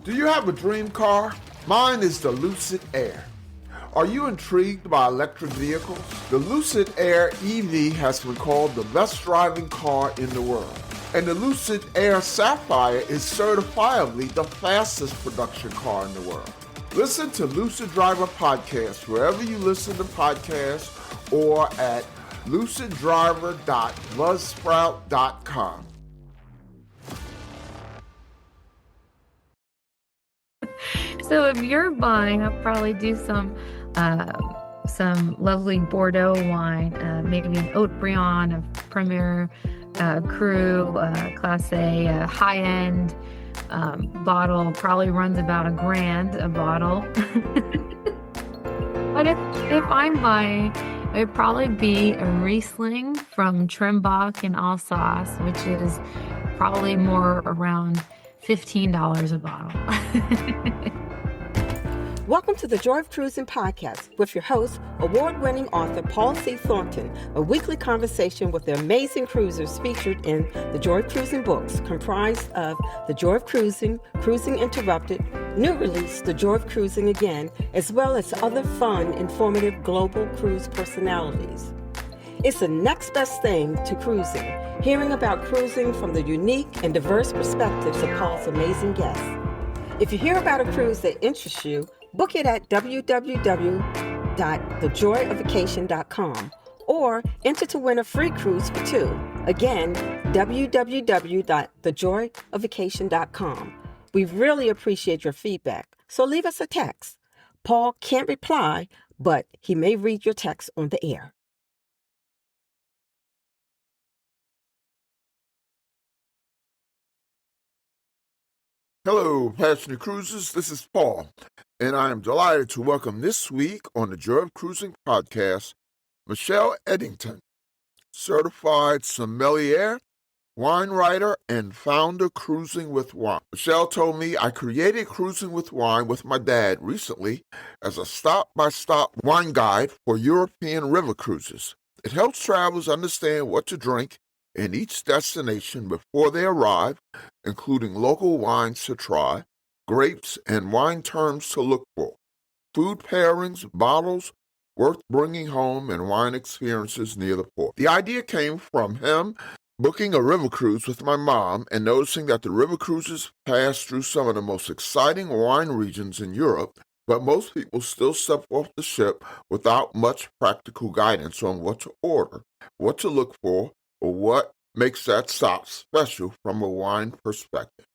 Do you have a dream car? Mine is the Lucid Air. Are you intrigued by electric vehicles? The Lucid Air EV has been called the best driving car in the world. And the Lucid Air Sapphire is certifiably the fastest production car in the world. Listen to Lucid Driver Podcast wherever you listen to podcasts or at luciddriver.buzzsprout.com. So if you're buying, I'll probably do some lovely Bordeaux wine, maybe an Haute Brion, a Premier Cru, Class A, high-end bottle. Probably runs about $1,000 a bottle. But if I'm buying, it would probably be a Riesling from Trimbach in Alsace, which is probably more around $15 a bottle. Welcome to the Joy of Cruising podcast with your host, award-winning author Paul C. Thornton, a weekly conversation with the amazing cruisers featured in the Joy of Cruising books, comprised of The Joy of Cruising, Cruising Interrupted, new release, The Joy of Cruising Again, as well as other fun, informative global cruise personalities. It's the next best thing to cruising, hearing about cruising from the unique and diverse perspectives of Paul's amazing guests. If you hear about a cruise that interests you, book it at www.thejoyofvacation.com or enter to win a free cruise for two. Again, www.thejoyofvacation.com. We really appreciate your feedback, so leave us a text. Paul can't reply, but he may read your text on the air. Hello, passionate cruisers. This is Paul, and I am delighted to welcome this week on the Joy of Cruising podcast, Michele Edington, certified sommelier, wine writer, and founder Cruising with Wine. Michele told me I created Cruising with Wine with my dad recently as a stop-by-stop wine guide for European river cruises. It helps travelers understand what to drink in each destination before they arrive, including local wines to try, grapes and wine terms to look for, food pairings, bottles worth bringing home, and wine experiences near the port. The idea came from him booking a river cruise with my mom and noticing that the river cruises pass through some of the most exciting wine regions in Europe, but most people still step off the ship without much practical guidance on what to order, what to look for, or what makes that stop special from a wine perspective.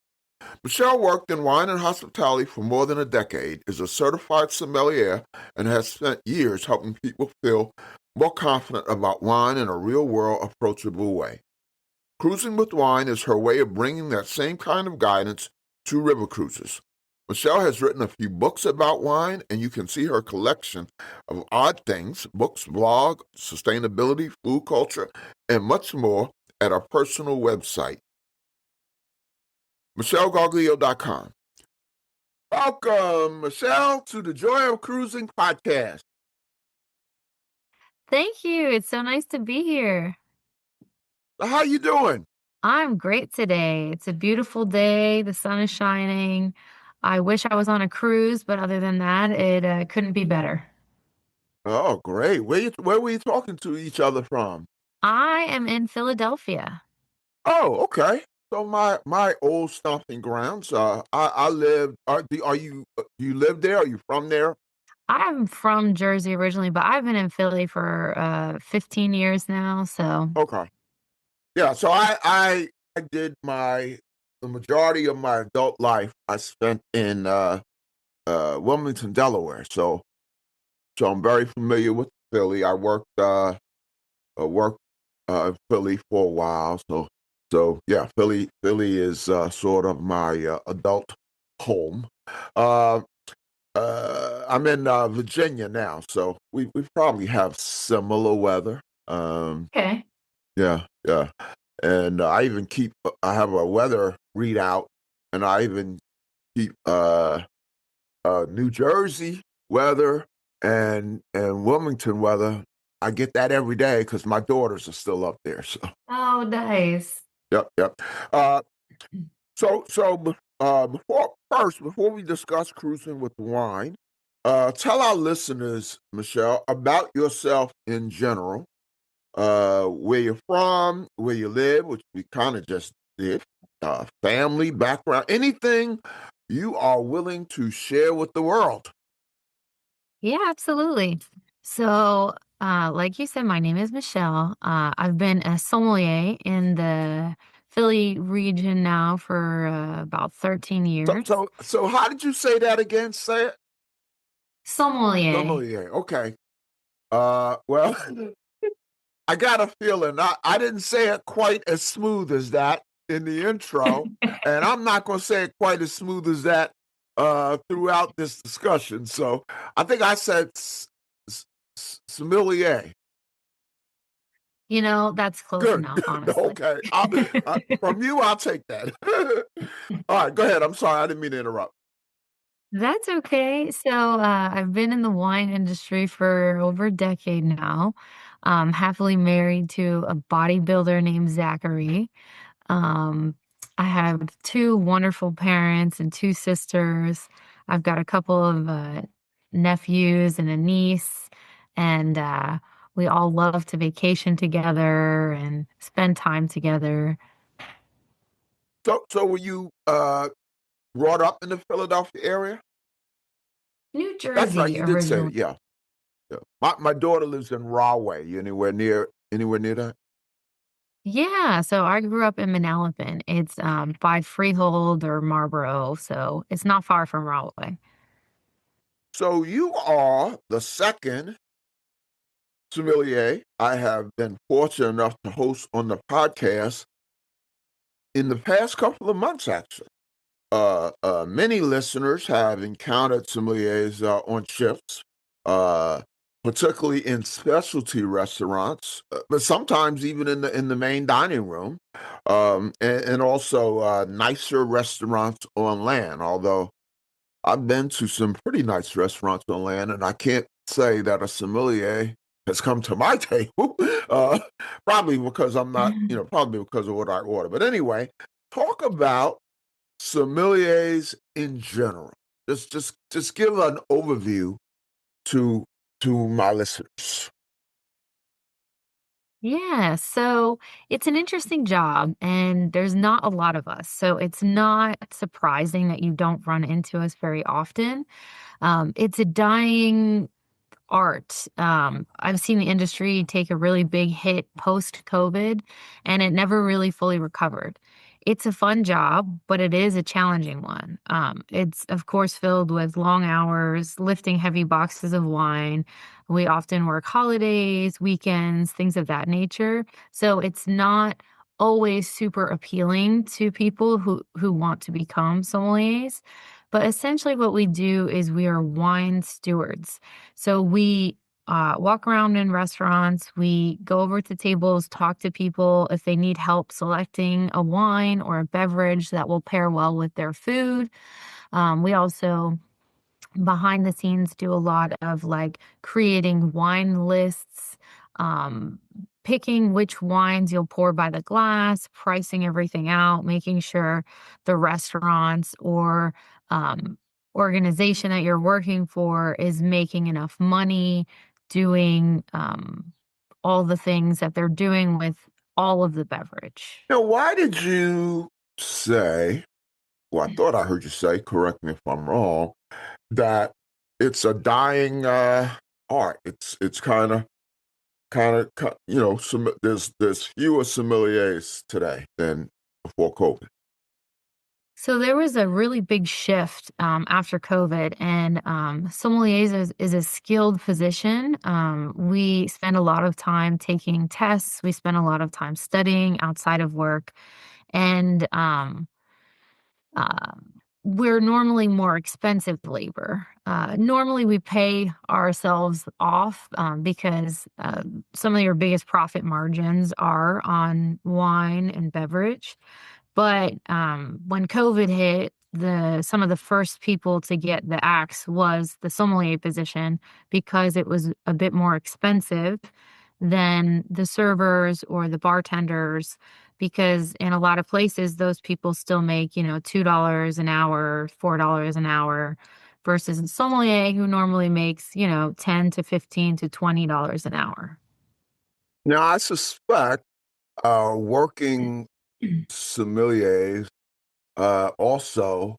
Michele worked in wine and hospitality for more than a decade, is a certified sommelier, and has spent years helping people feel more confident about wine in a real-world, approachable way. Cruising with Wine is her way of bringing that same kind of guidance to river cruises. Michele has written a few books about wine, and you can see her collection of odd things, books, blog, sustainability, food culture, and much more at our personal website, MicheleGarglio.com. Welcome, Michele, to the Joy of Cruising podcast. Thank you. It's so nice to be here. How you doing? I'm great today. It's a beautiful day. The sun is shining. I wish I was on a cruise, but other than that, it couldn't be better. Oh, great. Where were you talking to each other from? I am in Philadelphia. Oh, okay. So my old stomping grounds. I live. Do you live there? Are you from there? I'm from Jersey originally, but I've been in Philly for 15 years now. So Okay. Yeah. So I did the majority of my adult life I spent in Wilmington, Delaware. So I'm very familiar with Philly. I worked in Philly for a while. So yeah, Philly is sort of my adult home. Uh, I'm in Virginia now, so we probably have similar weather. okay. Yeah, and I have a weather readout, and I even keep New Jersey weather and Wilmington weather. I get that every day because my daughters are still up there. So Oh, nice. yep. Uh, so before we discuss cruising with wine, tell our listeners, Michelle, about yourself in general, where you're from, where you live, which we kind of just did, family, background, anything you are willing to share with the world. Yeah, absolutely. So, like you said, my name is Michelle. I've been a sommelier in the Philly region now for about 13 So, years. so, so, how did you say that again? Say it. Sommelier. Sommelier. Okay. Well, I got a feeling I didn't say it quite as smooth as that in the intro, and I'm not going to say it quite as smooth as that throughout this discussion. So I think I said sommelier. That's close Good, enough, good. honestly. Okay. From you, I'll take that. All right, go ahead. I'm sorry. I didn't mean to interrupt. That's okay. So, I've been in the wine industry for over a decade now. Happily married to a bodybuilder named Zachary. Um, I have two wonderful parents and two sisters. I've got a couple of nephews and a niece, and we all love to vacation together and spend time together. So were you brought up in the Philadelphia area? New That's right. Jersey You did say it. originally. Yeah. Yeah. My daughter lives in Rahway. You anywhere near that? Yeah, so I grew up in Manalapan. It's by Freehold or Marlborough, so it's not far from Rahway. So you are the second sommelier I have been fortunate enough to host on the podcast in the past couple of months, actually. Many listeners have encountered sommeliers on ships, uh, particularly in specialty restaurants, but sometimes even in the main dining room, and also nicer restaurants on land. Although I've been to some pretty nice restaurants on land, and I can't say that a sommelier has come to my table. Uh, probably because I'm not, probably because of what I order. But anyway, talk about sommeliers in general. Just give an overview to my listeners. Yeah, so it's an interesting job, and there's not a lot of us. So it's not surprising that you don't run into us very often. It's a dying art. I've seen the industry take a really big hit post COVID, and it never really fully recovered. It's a fun job, but it is a challenging one. It's, of course, filled with long hours, lifting heavy boxes of wine. We often work holidays, weekends, things of that nature. So it's not always super appealing to people who want to become sommeliers. But essentially, what we do is we are wine stewards. So we walk around in restaurants, we go over to tables, talk to people if they need help selecting a wine or a beverage that will pair well with their food. We also behind the scenes do a lot of like creating wine lists, um, picking which wines you'll pour by the glass, pricing everything out, making sure the restaurants or um, organization that you're working for is making enough money, doing all the things that they're doing with all of the beverage. Now, why did you say? Well, I thought I heard you say. Correct me if I'm wrong. That it's a dying art. It's there's fewer sommeliers today than before COVID. So there was a really big shift after COVID, and sommeliers is a skilled position. We spend a lot of time taking tests. We spend a lot of time studying outside of work, and um, we're normally more expensive labor. Normally, we pay ourselves off because some of your biggest profit margins are on wine and beverage. But when COVID hit, the some of the first people to get the axe was the sommelier position because it was a bit more expensive than the servers or the bartenders, because in a lot of places, those people still make, $2 an hour, $4 an hour, versus a sommelier who normally makes, 10 to 15 to $20 an hour. Now, I suspect working sommeliers also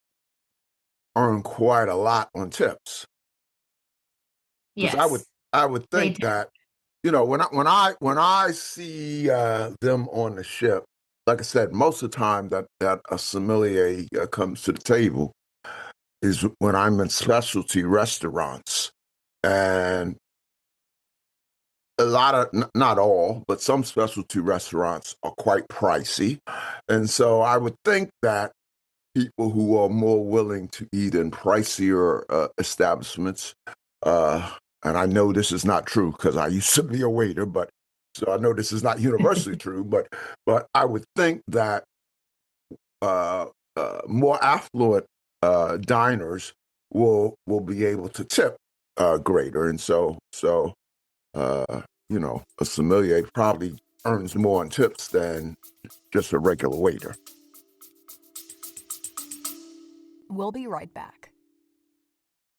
earn quite a lot on tips. Because Yes, I would they think do. that, when I see them on the ship, like I said, most of the time that a sommelier comes to the table is when I'm in specialty restaurants, and a lot of not all, but some specialty restaurants are quite pricey, and so I would think that people who are more willing to eat in pricier establishments. Uh, and I know this is not true because I used to be a waiter, but so I know this is not universally true. But I would think that uh, more affluent diners will be able to tip greater, and so a sommelier probably earns more in tips than just a regular waiter. We'll be right back.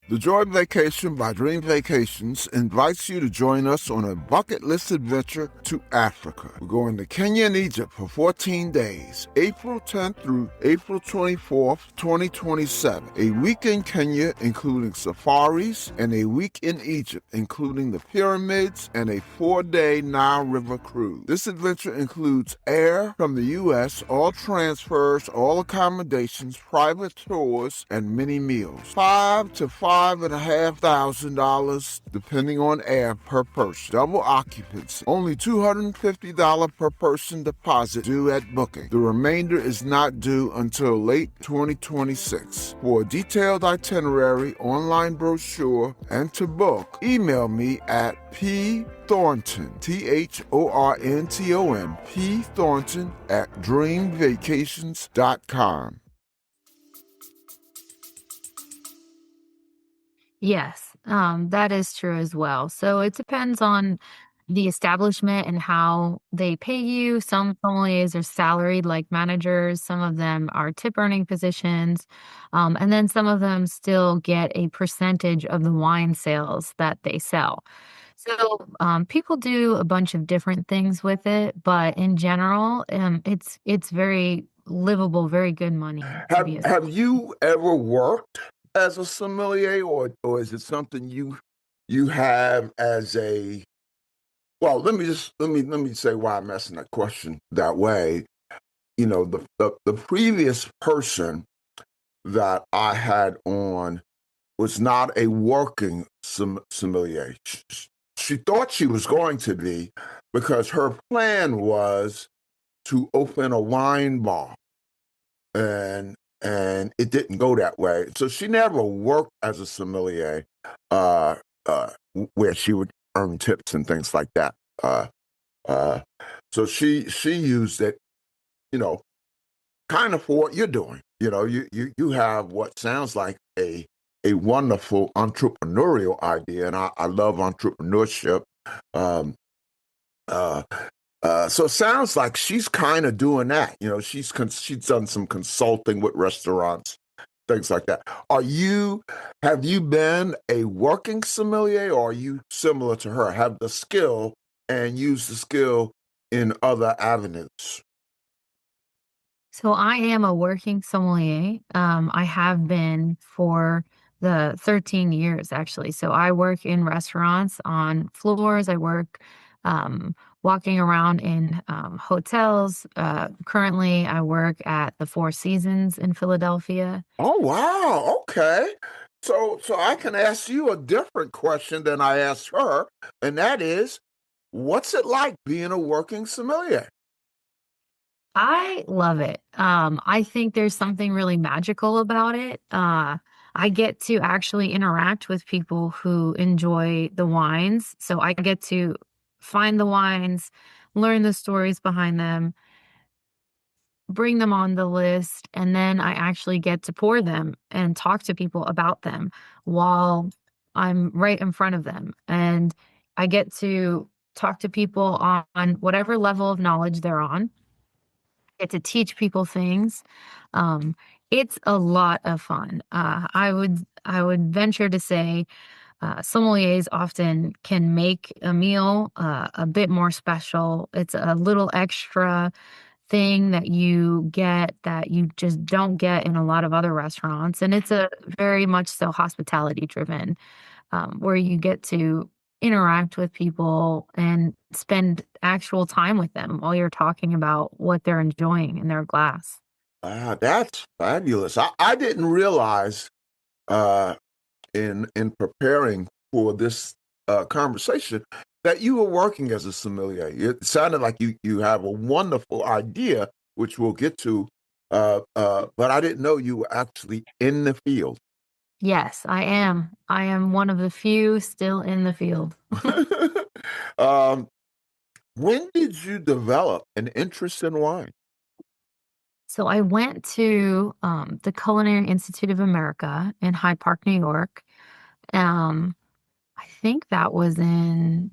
The Joy Vacation by Dream Vacations invites you to join us on a bucket list adventure to Africa. We're going to Kenya and Egypt for 14 days, April 10th through April 24th, 2027. A week in Kenya, including safaris, and a week in Egypt, including the pyramids and a 4-day Nile River cruise. This adventure includes air from the U.S., all transfers, all accommodations, private tours, and many meals. $5,000 to $5,500, depending on air, per person. Double occupancy. Only $250 per person deposit due at booking. The remainder is not due until late 2026. For a detailed itinerary, online brochure, and to book, email me at pthornton, THORNTON, pthornton @dreamvacations.com. Yes, that is true as well. So it depends on the establishment and how they pay you. Some sommeliers are salaried like managers, some of them are tip earning positions, and then some of them still get a percentage of the wine sales that they sell. So people do a bunch of different things with it, but in general, it's very livable, very good money to Have be a Have you ever worked as a sommelier, or is it something you have as a well? Let me say why I'm asking that question that way. The previous person that I had on was not a working sommelier. She thought she was going to be because her plan was to open a wine bar, and it didn't go that way. So she never worked as a sommelier, uh, where she would earn tips and things like that. Uh, uh, so she used it, you know, kind of for what you're doing. You have what sounds like a wonderful entrepreneurial idea, and I love entrepreneurship. Um, uh, so it sounds like she's kind of doing that. She's done some consulting with restaurants, things like that. Have you been a working sommelier, or are you similar to her? Have the skill and use the skill in other avenues? So I am a working sommelier. I have been for the 13 years actually. So I work in restaurants on floors. I work walking around in hotels. Currently, I work at the Four Seasons in Philadelphia. Oh, wow. Okay. So I can ask you a different question than I asked her, and that is, what's it like being a working sommelier? I love it. I think there's something really magical about it. I get to actually interact with people who enjoy the wines. So I get to find the wines, learn the stories behind them, bring them on the list, and then I actually get to pour them and talk to people about them while I'm right in front of them. And I get to talk to people on whatever level of knowledge they're on, get to teach people things. Um, it's a lot of fun. I would venture to say sommeliers often can make a meal a bit more special. It's a little extra thing that you get that you just don't get in a lot of other restaurants. And it's a very much so hospitality driven, where you get to interact with people and spend actual time with them while you're talking about what they're enjoying in their glass. That's fabulous. I didn't realize uh, in preparing for this conversation that you were working as a sommelier. It sounded like you have a wonderful idea, which we'll get to, but I didn't know you were actually in the field. Yes, I am. I am one of the few still in the field. um, when did you develop an interest in wine? So I went to the Culinary Institute of America in Hyde Park, New York. Um, I think that was in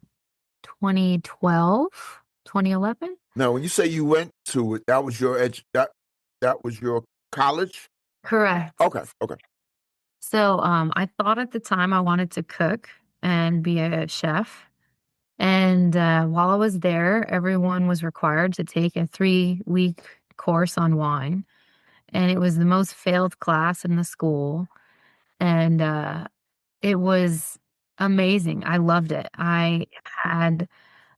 2012, 2011. Now, when you say you went to it, that was your that was your college? Correct. Okay, okay. So I thought at the time I wanted to cook and be a chef. And while I was there, everyone was required to take a 3-week course on wine. And it was the most failed class in the school. And it was amazing. I loved it. I had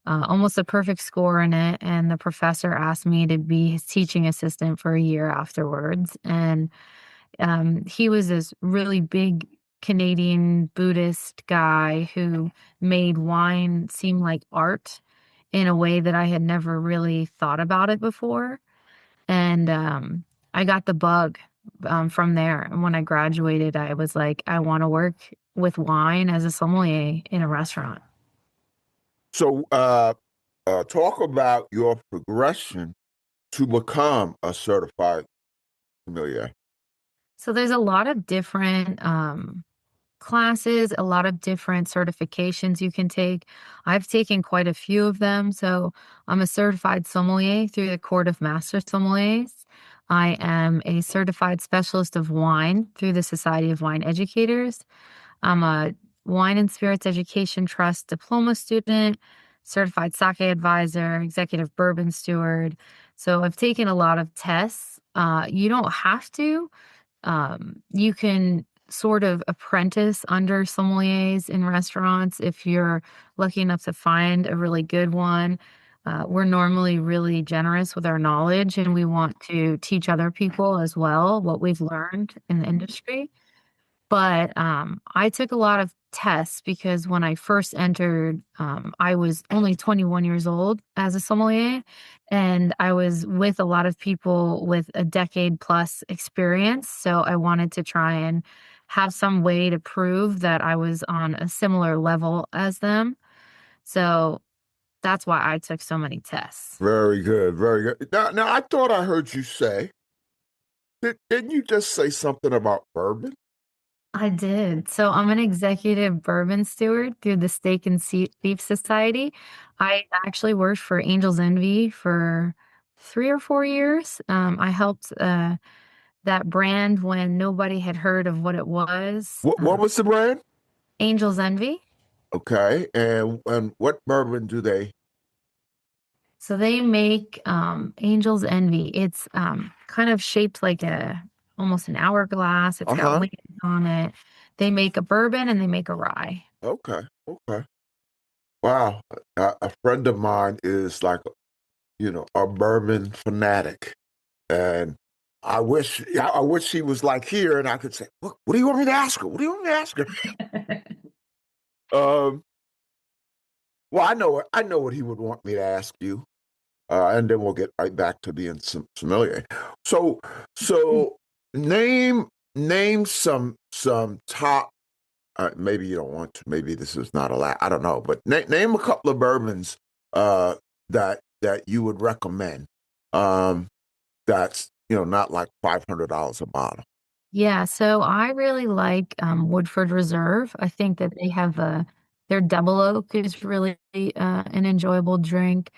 almost a perfect score in it. And the professor asked me to be his teaching assistant for a year afterwards. And he was this really big Canadian Buddhist guy who made wine seem like art in a way that I had never really thought about it before. And I got the bug from there. And when I graduated, I was like, I want to work with wine as a sommelier in a restaurant. So, talk about your progression to become a certified sommelier. So there's a lot of different classes, a lot of different certifications you can take. I've taken quite a few of them. So I'm a certified sommelier through the Court of Master Sommeliers. I am a certified specialist of wine through the Society of Wine Educators. I'm a Wine and Spirits Education Trust diploma student, certified sake advisor, executive bourbon steward. So I've taken a lot of tests. You don't have to. You can sort of apprentice under sommeliers in restaurants if you're lucky enough to find a really good one. We're normally really generous with our knowledge and we want to teach other people as well what we've learned in the industry. But I took a lot of tests because when I first entered, I was only 21 years old as a sommelier, and I was with a lot of people with a decade plus experience. So I wanted to try and have some way to prove that I was on a similar level as them. So that's why I took so many tests. Very good, very good. Now I thought I heard you say, didn't you just say something about bourbon? I did. So I'm an executive bourbon steward through the Steak and Beef Society. I actually worked for Angel's Envy for 3 or 4 years. I helped that brand when nobody had heard of what it was. What was the brand? Angel's Envy. Okay, and what bourbon do they? So they make Angel's Envy. It's kind of shaped like a almost an hourglass. It's got Uh-huh. wings on it. They make a bourbon and they make a rye. Okay, okay. Wow, a friend of mine is like, a bourbon fanatic, and I wish she was like here, and I could say, what do you want me to ask her? What do you want me to ask her? Um, well, I know what he would want me to ask you, and then we'll get right back to being familiar. So, so name some top. Maybe you don't want to. Maybe this is not allowed. I don't know, but name a couple of bourbons that you would recommend. That's not like $500 a bottle. Yeah, so I really like Woodford Reserve. I think that they have a Their double oak is really an enjoyable drink.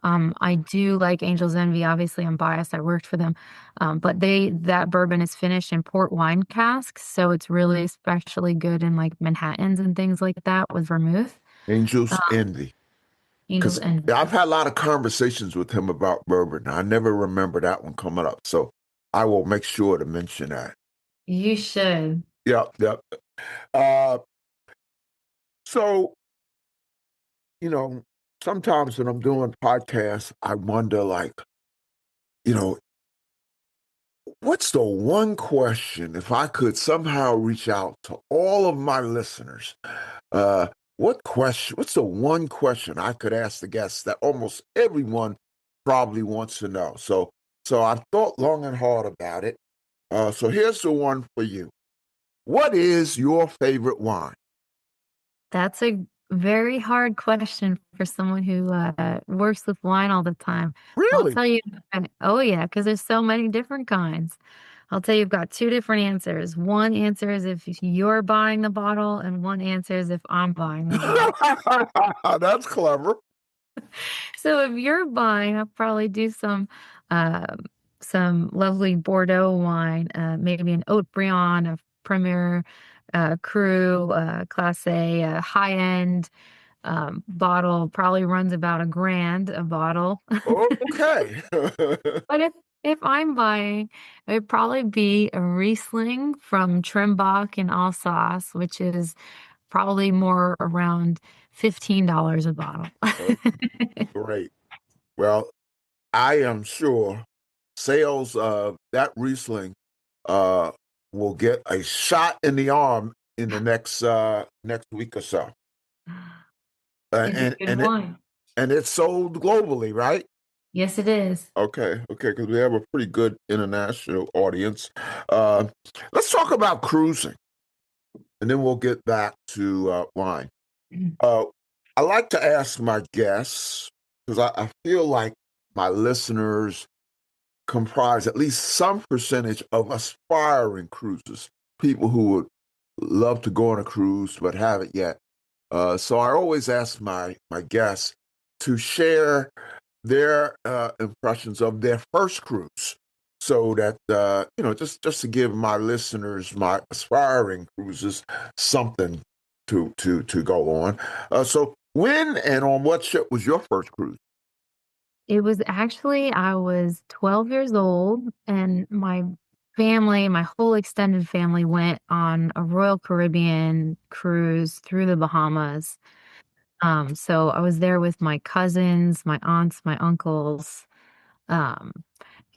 I do like Angel's Envy. Obviously, I'm biased. I worked for them, but that bourbon is finished in port wine casks, so it's really especially good in like Manhattans and things like that with vermouth. Angel's Um, Envy. Angel's Because Envy. I've had a lot of conversations with him about bourbon. I never remember that one coming up. So I will make sure to mention that. You should. Yep, yep. Uh, so, you know, sometimes when I'm doing podcasts, I wonder, like, you know, what's the one question, if I could somehow reach out to all of my listeners, uh, what's the one question I could ask the guests that almost everyone probably wants to know? So I've thought long and hard about it. So here's the one for you. What is your favorite wine? That's a very hard question for someone who works with wine all the time. I'll Really? tell you, oh yeah, because there's so many different kinds. I'll tell you, I've got two different answers. One answer is if you're buying the bottle, and one answer is if I'm buying the bottle. That's clever. So if you're buying, I'll probably do uh, some lovely Bordeaux wine, maybe an Haute Brion, a Premier Cru, Class A, high end bottle. Probably runs about $1,000 a bottle. Okay. But if I'm buying, it would probably be a Riesling from Trimbach in Alsace, which is probably more around $15 a bottle. Oh, great. Well, I am sure sales of that Riesling uh, will get a shot in the arm in the next week or so. It's a And good wine. it's sold globally, right? Yes, it is. Okay, because we have a pretty good international audience. Uh, let's talk about cruising, and then we'll get back to wine. Uh, I like to ask my guests because I feel like my listeners comprise at least some percentage of aspiring cruisers, people who would love to go on a cruise but haven't yet. So I always ask my guests to share their impressions of their first cruise, so that just to give my listeners, my aspiring cruisers, something to go on. So when and on what ship was your first cruise? It was actually, I was 12 years old, and my whole extended family went on a Royal Caribbean cruise through the Bahamas. So I was there with my cousins, my aunts, my uncles. Um,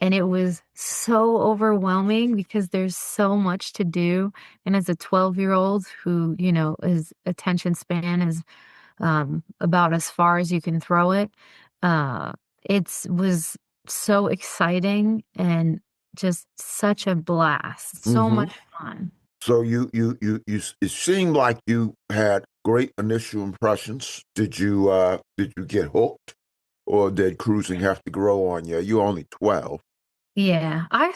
and it was so overwhelming because there's so much to do. And as a 12-year-old who, his attention span is about as far as you can throw it. Uh, it was so exciting and just such a blast. So Hmm. much fun. So it seemed like you had great initial impressions. Did you get hooked, or did cruising have to grow on you? You're only 12. Yeah, I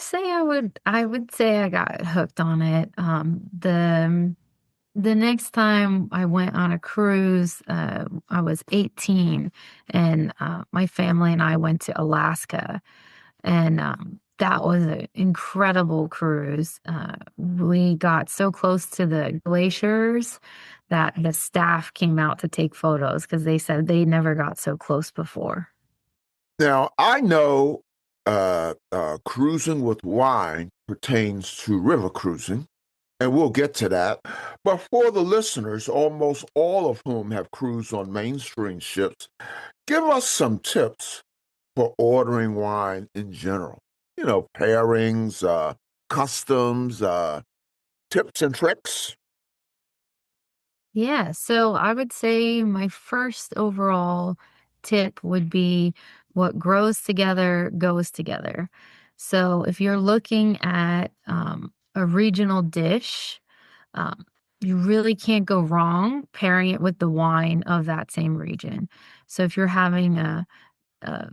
would say I got hooked on it. The next time I went on a cruise, I was 18, and my family and I went to Alaska. And that was an incredible cruise. We got so close to the glaciers that the staff came out to take photos because they said they never got so close before. Now, I know cruising with wine pertains to river cruising, and we'll get to that. But for the listeners, almost all of whom have cruised on mainstream ships, give us some tips for ordering wine in general. Pairings, customs, tips and tricks. Yeah, so I would say my first overall tip would be what grows together goes together. So if you're looking at a regional dish, um, you really can't go wrong pairing it with the wine of that same region. So if you're having a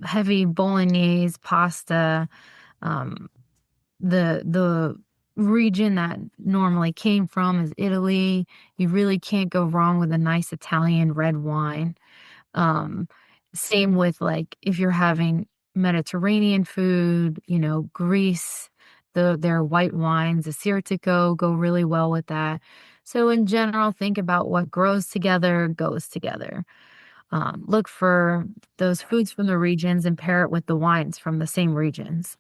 heavy bolognese pasta, um, the region that normally came from is Italy. You really can't go wrong with a nice Italian red wine. Um, Same with like if you're having Mediterranean food, Greece, their white wines, the Assyrtiko go really well with that. So in general, think about what grows together, goes together. Look for those foods from the regions and pair it with the wines from the same regions.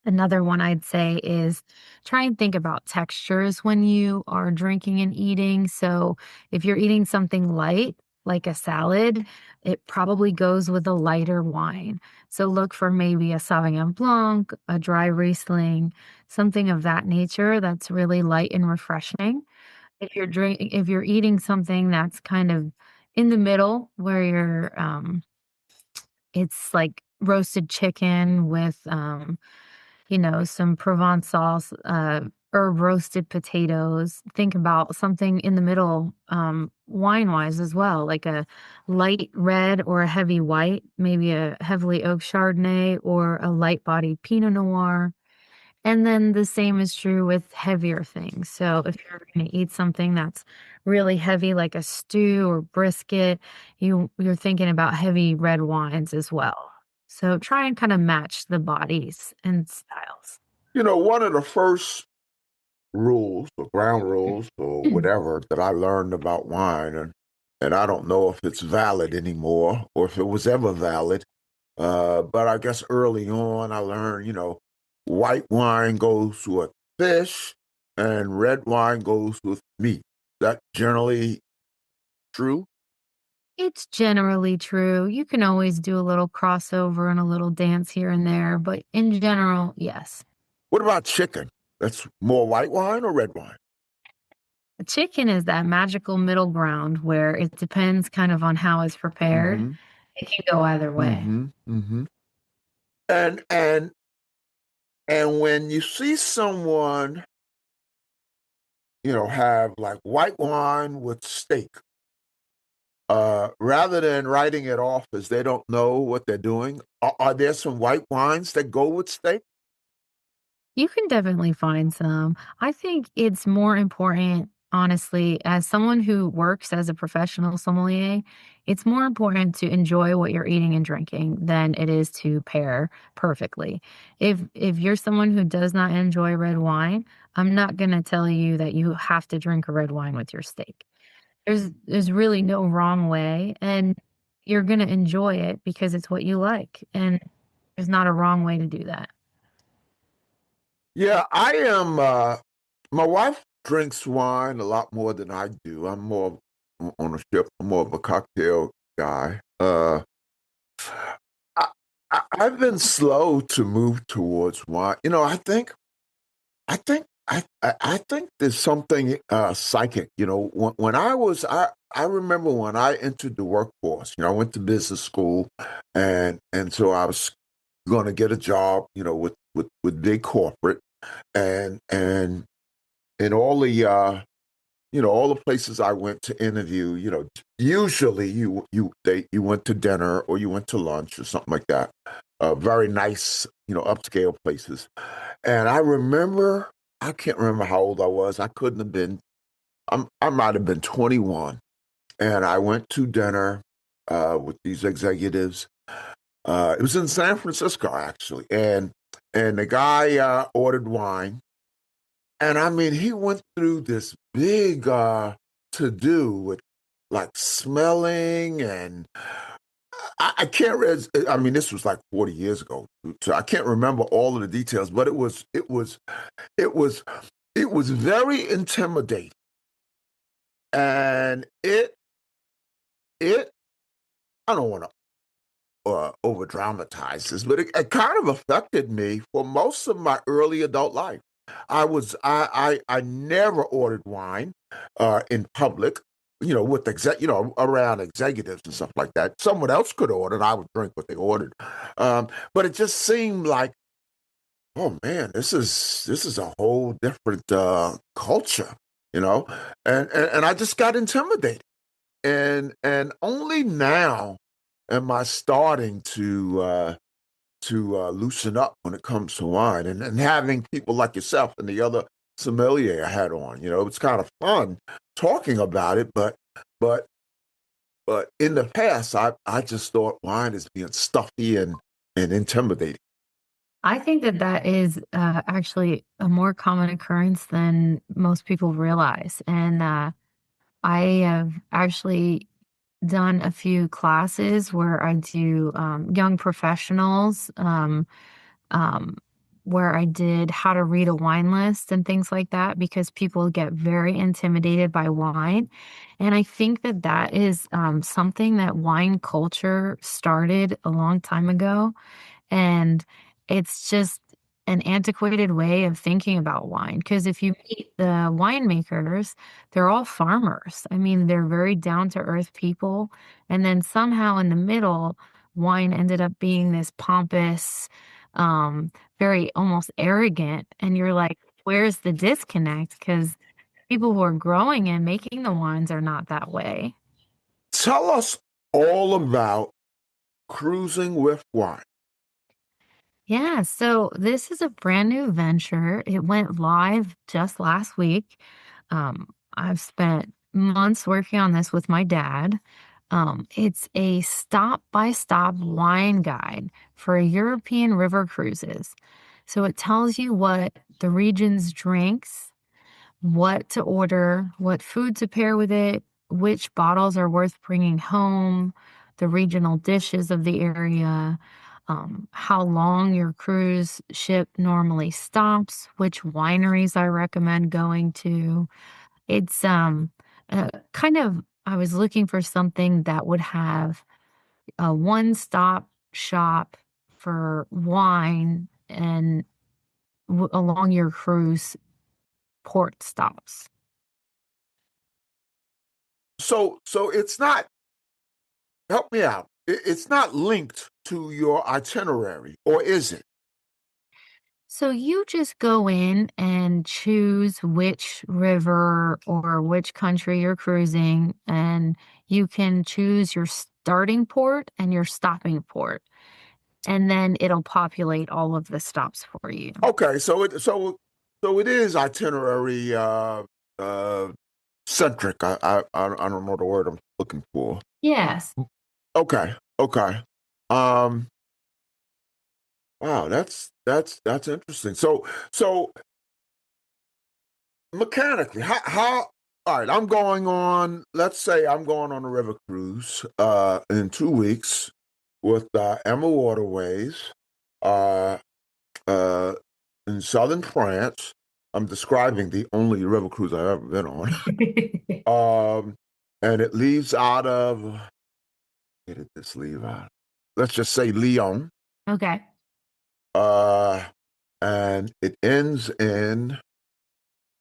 Another one I'd say is try and think about textures when you are drinking and eating. So if you're eating something light, like a salad, it probably goes with a lighter wine. So look for maybe a Sauvignon Blanc, a dry Riesling, something of that nature that's really light and refreshing. If you're eating something that's kind of in the middle where it's like roasted chicken with some Provençal, herb roasted potatoes. Think about something in the middle, wine-wise as well, like a light red or a heavy white, maybe a heavily oak Chardonnay or a light-bodied Pinot Noir. And then the same is true with heavier things. So if you're going to eat something that's really heavy, like a stew or brisket, you're thinking about heavy red wines as well. So try and kind of match the bodies and styles. One of the first rules or ground rules or whatever that I learned about wine, and I don't know if it's valid anymore or if it was ever valid, but I guess early on I learned, white wine goes with fish and red wine goes with meat. That generally true? It's generally true. You can always do a little crossover and a little dance here and there, but in general, yes. What about chicken? That's more white wine or red wine? Chicken is that magical middle ground where it depends kind of on how it's prepared. Mm-hmm. It can go either way. Mm-hmm. Mm-hmm. And and and when you see someone, have like white wine with steak, rather than writing it off as they don't know what they're doing, are there some white wines that go with steak? You can definitely find some. I think it's more important, honestly, as someone who works as a professional sommelier, it's more important to enjoy what you're eating and drinking than it is to pair perfectly. If you're someone who does not enjoy red wine, I'm not going to tell you that you have to drink a red wine with your steak. There's really no wrong way, and you're going to enjoy it because it's what you like, and there's not a wrong way to do that. Yeah, I am. My wife drinks wine a lot more than I do. I'm more on a ship. I'm more of a cocktail guy. I, I've been slow to move towards wine. I think there's something psychic. When I remember when I entered the workforce. I went to business school, and so I was going to get a job. With big corporate, and in all the places I went to interview. Usually you went to dinner or you went to lunch or something like that. Very nice, upscale places. And I can't remember how old I was. I couldn't have been. I might have been 21, and I went to dinner with these executives. It was in San Francisco actually, and the guy ordered wine, and I mean he went through this big to do with like smelling and I can't. I mean, this was like 40 years ago, so I can't remember all of the details. But it was, it was very intimidating, and it. I don't want to over dramatize this, but it kind of affected me for most of my early adult life. I never ordered wine in public, with around executives and stuff like that. Someone else could order, and I would drink what they ordered. But it just seemed like, oh man, this is a whole different culture, you know, and I just got intimidated, and only now am I starting to loosen up when it comes to wine, and having people like yourself and the other sommelier I had on. It's kind of fun talking about it, but but in the past, I just thought wine is being stuffy and intimidating. I think that that is actually a more common occurrence than most people realize. And I have actually done a few classes where I do young professionals, um, where I did how to read a wine list and things like that because people get very intimidated by wine. And I think that that is something that wine culture started a long time ago. And it's just an antiquated way of thinking about wine. Because if you meet the winemakers, they're all farmers. I mean, they're very down to earth people. And then somehow in the middle, wine ended up being this pompous, very almost arrogant. And you're like, where's the disconnect? Because people who are growing and making the wines are not that way. Tell us all about cruising with wine. Yeah, so this is a brand new venture. It went live just last week. I've spent months working on this with my dad. It's a stop by stop wine guide for European river cruises. So it tells you what the region's drinks, what to order, what food to pair with it, which bottles are worth bringing home, the regional dishes of the area, how long your cruise ship normally stops, which wineries I recommend going to. It's kind of, I was looking for something that would have a one-stop shop for wine and along your cruise port stops. So it's not, help me out. It's not linked to your itinerary, or is it? So you just go in and choose which river or which country you're cruising, and you can choose your starting port and your stopping port, and then it'll populate all of the stops for you. Okay, so it is itinerary uh centric. I don't know the word I'm looking for. Yes. Okay, okay. Um, wow, that's interesting. So mechanically, how all right, let's say I'm going on a river cruise in 2 weeks with Emma Waterways uh uh in southern France. I'm describing the only river cruise I've ever been on. Um, and it leaves out of, where did this leave out? Let's just say Lyon. Okay. Uh, and it ends in,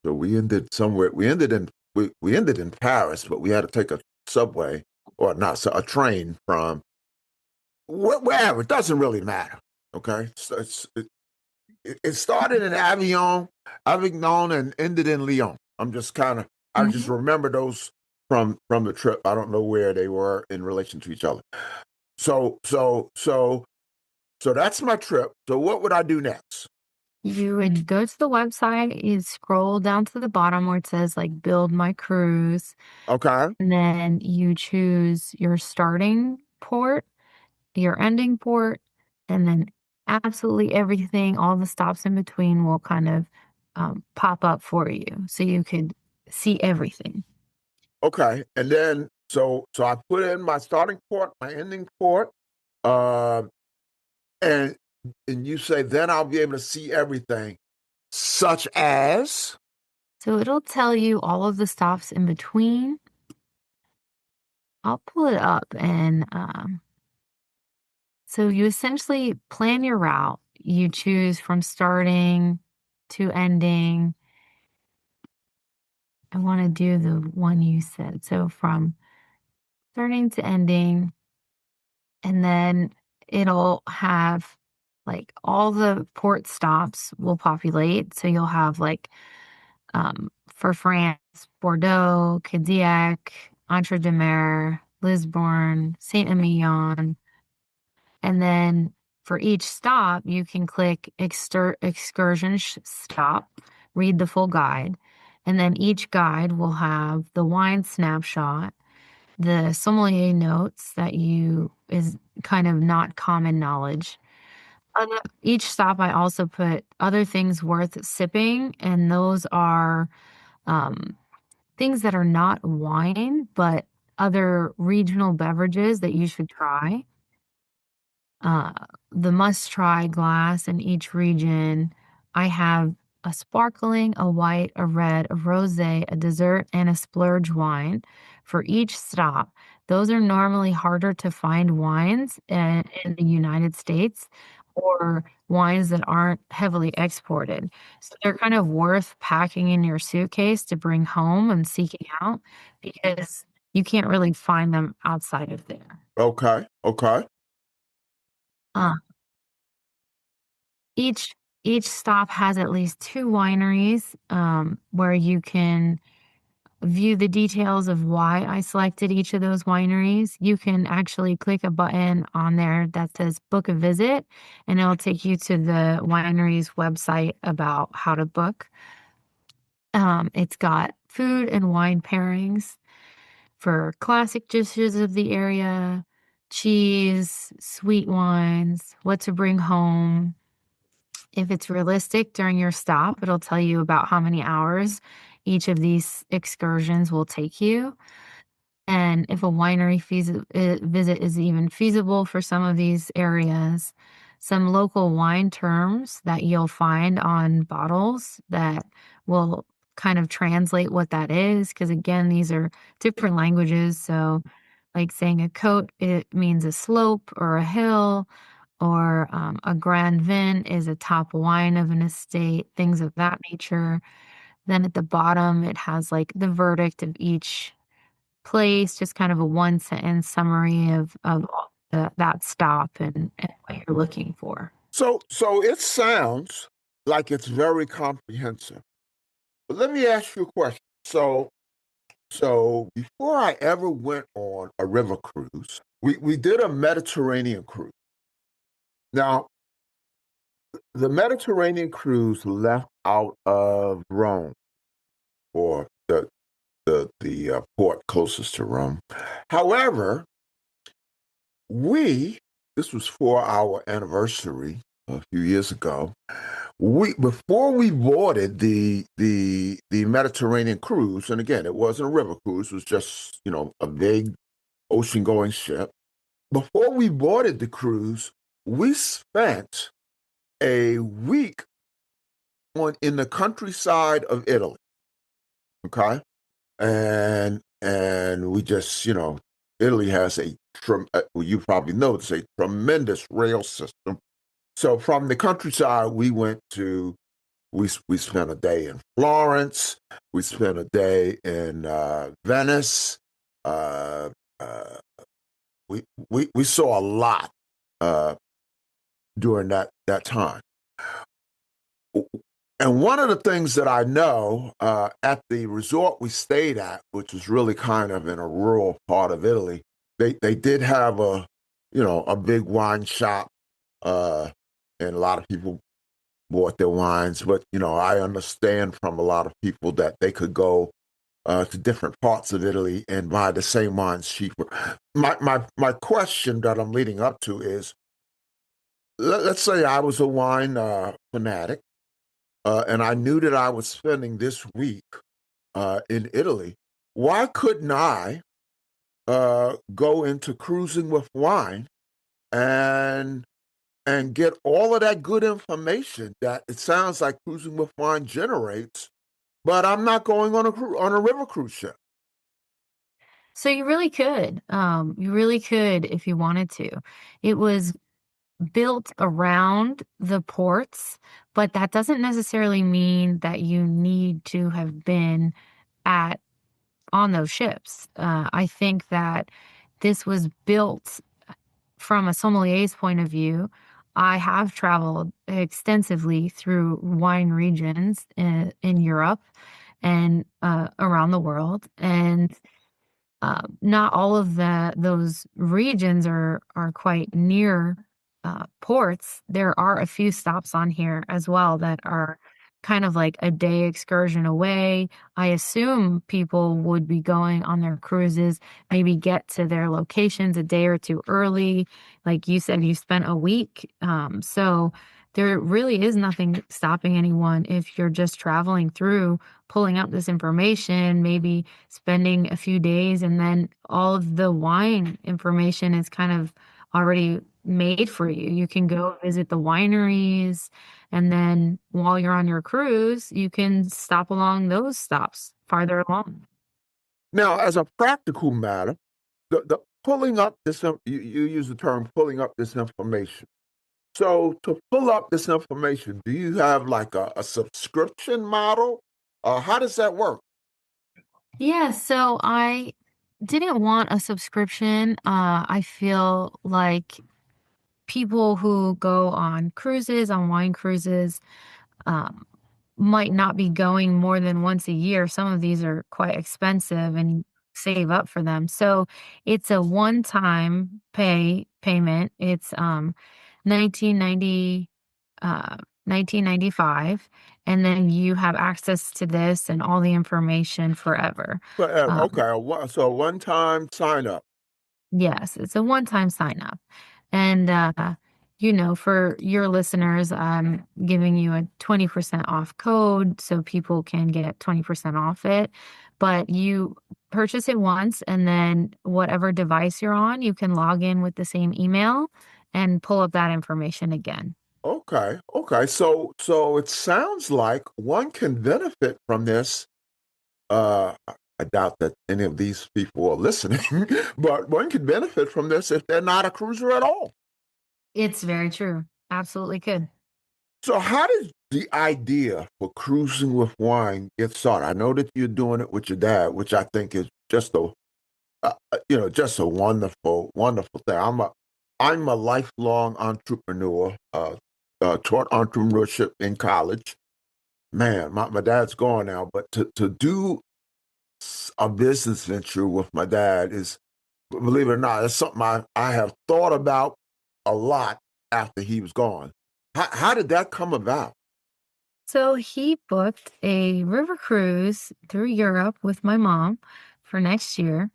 so we ended somewhere, we ended in Paris, but we had to take a subway, or not, so a train from wherever, it doesn't really matter. Okay. So it started in Avignon and ended in Lyon. I just Mhm. remember those from the trip. I don't know where they were in relation to each other. So so so so that's my trip. So what would I do next? You would go to the website, you scroll down to the bottom where it says like build my cruise, Okay. and then you choose your starting port, your ending port, and then absolutely everything, all the stops in between will kind of pop up for you. So you could see everything. Okay. And then so I put in my starting port, my ending port, uh, and and you say then I'll be able to see everything, such as So it'll tell you all of the stops in between. I'll pull it up and so you essentially plan your route. You choose from starting to ending. I want to do the one you said. So from starting to ending, and then it'll have like all the port stops will populate. So you'll have like for France, Bordeaux, Cadillac, Entre de Mer, Lisbonne, Saint Emilion, and then for each stop, you can click excursion stop, read the full guide, and then each guide will have the wine snapshot, the sommelier notes that is kind of not common knowledge. On each stop, I also put other things worth sipping, and those are um, things that are not wine, but other regional beverages that you should try. Uh, the must-try glass in each region, I have a sparkling, a white, a red, a rosé, a dessert, and a splurge wine for each stop. Those are normally harder to find wines in the United States or wines that aren't heavily exported. So they're kind of worth packing in your suitcase to bring home and seeking out because you can't really find them outside of there. Okay. Okay. Uh, Each each stop has at least 2 wineries, where you can view the details of why I selected each of those wineries. You can actually click a button on there that says book a visit, and it'll take you to the winery's website about how to book. It's got food and wine pairings for classic dishes of the area, cheese, sweet wines, what to bring home. If it's realistic during your stop, it'll tell you about how many hours each of these excursions will take you. And if a winery visit is even feasible for some of these areas, some local wine terms that you'll find on bottles that will kind of translate what that is. Because again, these are different languages. So, like saying a cote, it means a slope or a hill, or a Grand Vin is a top wine of an estate, things of that nature. Then at the bottom, it has like the verdict of each place, just kind of a one sentence summary of that stop and what you're looking for. So it sounds like it's very comprehensive. But let me ask you a question. So before I ever went on a river cruise, we did a Mediterranean cruise. Now, the Mediterranean cruise left out of Rome, or the port closest to Rome. However, this was for our anniversary a few years ago. Before we boarded the Mediterranean cruise, and again, it wasn't a river cruise; it was just a big ocean-going ship. Before we boarded the cruise, we spent a week in the countryside of Italy. Okay, and we just Italy has well, you probably know it's a tremendous rail system. So from the countryside, we spent a day in Florence. We spent a day in Venice. Uh, uh, we saw a lot uh, during that time. And one of the things that I know at the resort we stayed at, which was really kind of in a rural part of Italy, they did have a big wine shop, and a lot of people bought their wines. But I understand from a lot of people that they could go to different parts of Italy and buy the same wines cheaper. My question that I'm leading up to is, let's say I was a wine fanatic. And I knew that I was spending this week in Italy. Why couldn't I go into cruising with wine and get all of that good information that it sounds like cruising with wine generates? But I'm not going on a river cruise ship. So you really could. You really could if you wanted to. It was built around the ports, but that doesn't necessarily mean that you need to have been at on those ships. I think that this was built from a sommelier's point of view. I have traveled extensively through wine regions in Europe and around the world, and not all of those regions are quite near ports, there are a few stops on here as well that are kind of like a day excursion away. I assume people would be going on their cruises, maybe get to their locations a day or two early. Like you said, you spent a week. So there really is nothing stopping anyone if you're just traveling through, pulling up this information, maybe spending a few days, and then all of the wine information is kind of already made for you. You can go visit the wineries, and then while you're on your cruise, you can stop along those stops farther along. Now, as a practical matter, the pulling up you use the term pulling up this information. So to pull up this information, do you have like a subscription model? How does that work? Yeah, so I didn't want a subscription. I feel like people who go on cruises, on wine cruises, um, might not be going more than once a year. Some of these are quite expensive and save up for them. So it's a one-time payment. It's 1990 uh 1995, and then you have access to this and all the information forever. Forever. Um, Okay. So a one-time sign up. yes, it's a one-time sign up. And, for your listeners, I'm giving you a 20% off code so people can get 20% off it. But you purchase it once, and then whatever device you're on, you can log in with the same email and pull up that information again. Okay. Okay. So it sounds like one can benefit from this. I doubt that any of these people are listening, but one can benefit from this if they're not a cruiser at all. It's very true. Absolutely could. So how did the idea for cruising with wine get started? I know that you're doing it with your dad, which I think is just just a wonderful, wonderful thing. I'm a lifelong entrepreneur. Taught entrepreneurship in college. Man, my dad's gone now, but to do a business venture with my dad is, believe it or not, it's something I have thought about a lot after he was gone. How did that come about? So he booked a river cruise through Europe with my mom for next year.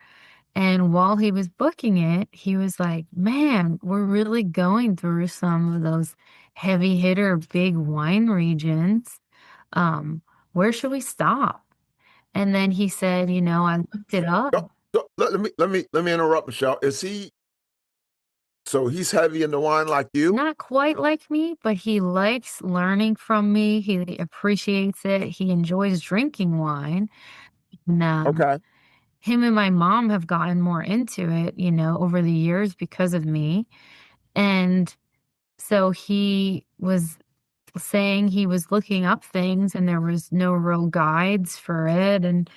And while he was booking it, he was like, man, we're really going through some of those heavy hitter big wine regions. Um, where should we stop? And then he said, I looked it up. Let me interrupt, Michelle. So he's heavy in the wine like you? Not quite like me, but he likes learning from me. He appreciates it. He enjoys drinking wine. And, Okay. him and my mom have gotten more into it, over the years because of me. And so he was saying he was looking up things and there was no real guides for it. And,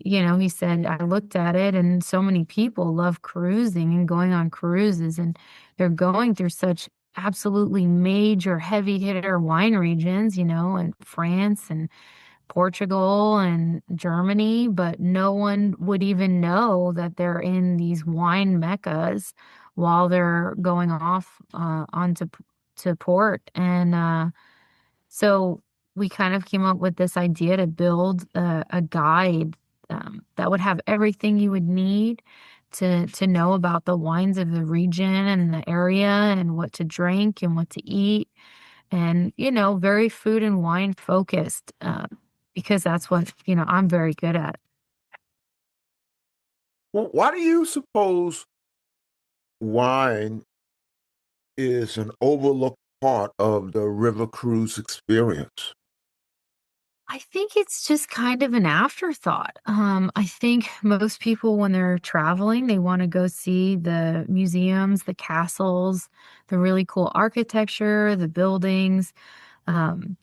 he said, I looked at it and so many people love cruising and going on cruises, and they're going through such absolutely major heavy hitter wine regions, and France and Portugal and Germany, but no one would even know that they're in these wine meccas while they're going off onto to port. And so we kind of came up with this idea to build a guide that would have everything you would need to know about the wines of the region and the area and what to drink and what to eat, and very food and wine focused, because that's what I'm very good at. Well, why do you suppose wine is an overlooked part of the river cruise experience? I think it's just kind of an afterthought. I think most people, when they're traveling, they want to go see the museums, the castles, the really cool architecture, the buildings. Um,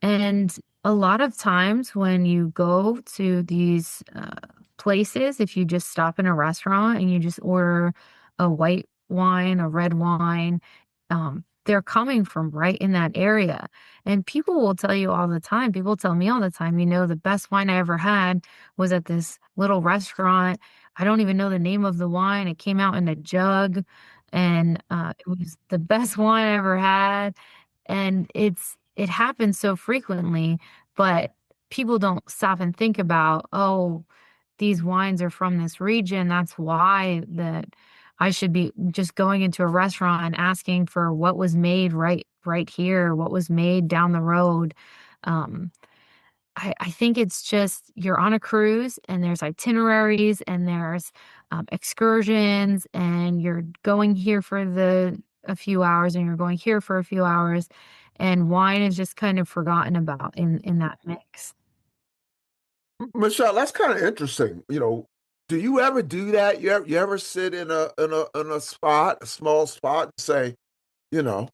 And a lot of times when you go to these places, if you just stop in a restaurant and you just order a white wine, a red wine, they're coming from right in that area. And people will tell you all the time, people tell me all the time, the best wine I ever had was at this little restaurant. I don't even know the name of the wine. It came out in a jug. and it was the best wine I ever had. And it happens so frequently, but people don't stop and think about, oh, these wines are from this region. That's why that I should be just going into a restaurant and asking for what was made right here, what was made down the road. Um, I think it's just you're on a cruise and there's itineraries and there's excursions and you're going here for a few hours and you're going here for a few hours, and wine is just kind of forgotten about in that mix. Michelle, that's kind of interesting. Do you ever do that? You ever sit in a spot, a small spot, and say, you know,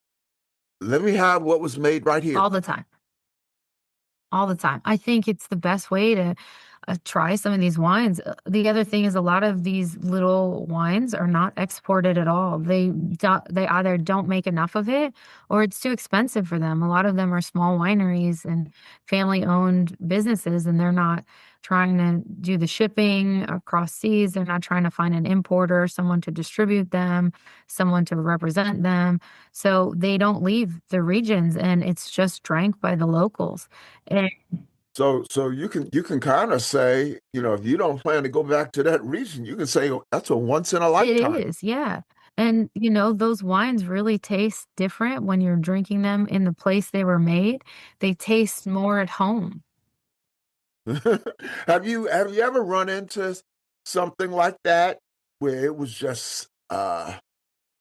let me have what was made right here. All the time. All the time. I think it's the best way to try some of these wines. The other thing is a lot of these little wines are not exported at all. They either don't make enough of it or it's too expensive for them. A lot of them are small wineries and family-owned businesses, and they're not trying to do the shipping across seas. They're not trying to find an importer, someone to distribute them, someone to represent them. So they don't leave the regions, and it's just drank by the locals. And So you can kind of say, if you don't plan to go back to that region, you can say, "Oh, that's a once in a it lifetime." is, yeah. And, those wines really taste different when you're drinking them in the place they were made. They taste more at home. Have you ever run into something like that where it was just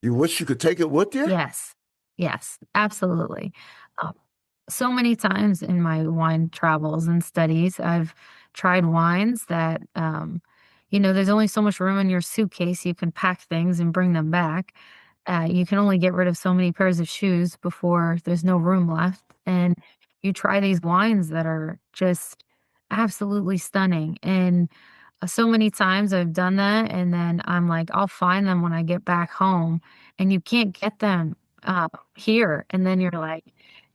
you wish you could take it with you? Yes. Yes, absolutely. Um, so many times in my wine travels and studies, I've tried wines that, there's only so much room in your suitcase. You can pack things and bring them back. You can only get rid of so many pairs of shoes before there's no room left. And you try these wines that are just absolutely stunning. And so many times I've done that. And then I'm like, I'll find them when I get back home. And you can't get them here. And then you're like,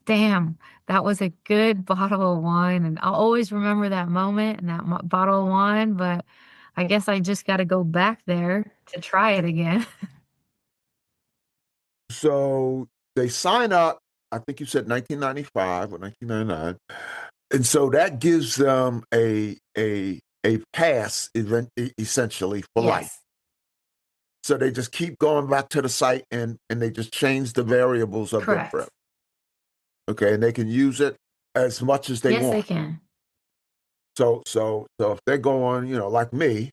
damn, that was a good bottle of wine. And I'll always remember that moment and that bottle of wine. But I guess I just got to go back there to try it again. So they sign up, I think you said 1995 or 1999. And so that gives them a pass essentially for life. Yes, So they just keep going back to the site and they just change the variables of their trip. correct. Okay, and they can use it as much as they Yes, they want. can. So if they're going, like me,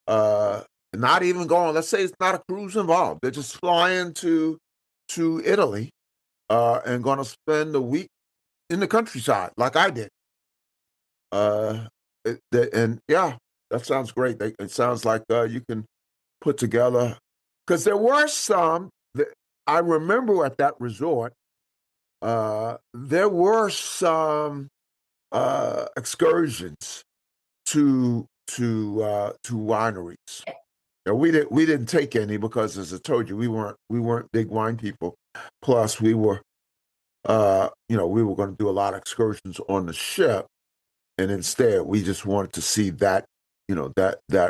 uh, not even going, let's say it's not a cruise involved. They're just flying to Italy, and going to spend a week in the countryside, like I did. Uh, and yeah, that sounds great. It sounds like you can put together, because there were some that I remember at that resort. There were some excursions to wineries. Now, we didn't take any because, as I told you, we weren't big wine people. Plus, we were going to do a lot of excursions on the ship, and instead, we just wanted to see that